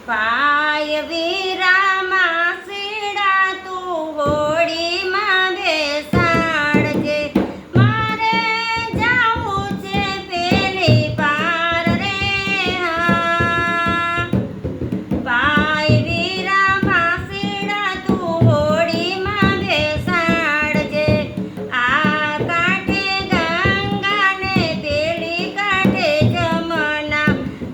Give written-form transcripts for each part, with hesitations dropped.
પાય વીરામાં સીડા તું હોડીમાં બેસાડજે, મારે જાવું છે પેલી પાર રે હા. પાય વીરામાં સીડા તું હોડીમાં બેસાડજે, આ કાંઠે ગંગા ને પેલી કાંઠે જમના,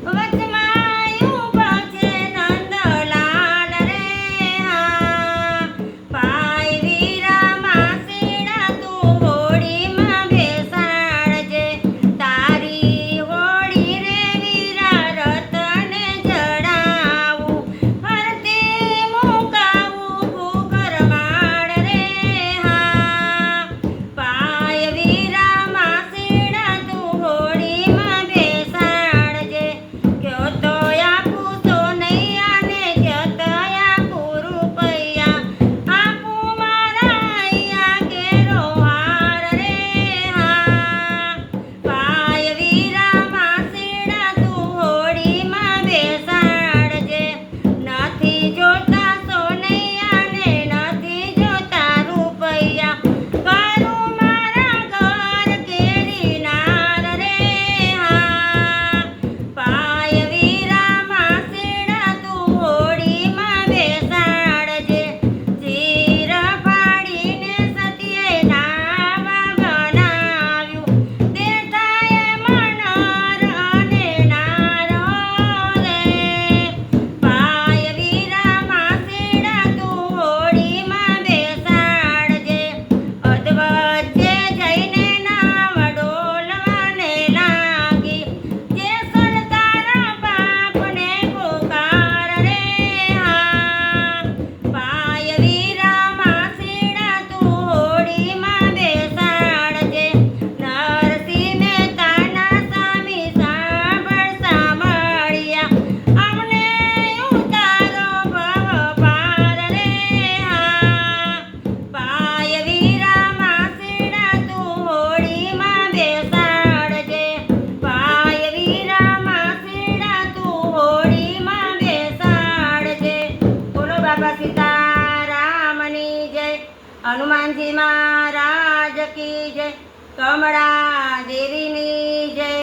વચમાં ઊભા છે નંદલાલ રે હા. પાય વીરામાં સીડા તું હોડીમાં બેસાડજે, તારી હોડી રે વીરા રતને જડાવું, ફરતી મુકાવું ભૂગરવાડ રે હા. પાય વીરામાં સીડા તું હોડીમાં બેસાડજે, ક્યો તો આપું સોનૈયા ને ક્યો તો આપું રૂપૈયા, આપું મારા અહીંયા કેરો હાર રે હા. પાય વીરામાં સીડા તું હોડીમાં બેસાડજે, નથી જોતા સોનૈયા ને નથી જોતા રૂપૈયા, કરું મારા ઘર કેરી નાર રે હા. પાય વીરામાં સીડા તું હોડીમાં બેસાડજે, ચીર ફાડીને સતીએ નાવા બનાવ્યું, દેખાય મનોર અને નારો રે. પાય વીરામાં સીડા તું હોડીમાં બેસાડજે, અધવચ્ચે જઈને નાવ ડોલવાને લાગી, જેસલ તારા બાપને પુકાર રે હા. પાય વીરામાં સીડા તું હોડીમાં બેસાડજે, નરસિંહ મહેતાના સ્વામી સાંભળ સાંભળ્યા, અમને ઉતારો ભવ પાર રે હા. પાય વીરામાં સીડા તું હોડીમાં બેસાડજે, પાય વીરામાં સીડા તું હોડીમાં બેસાડજે. બોલો બાબા સીતારામની જય, હનુમાનજી મહારાજ કી જય, કમળા દેવીની જય.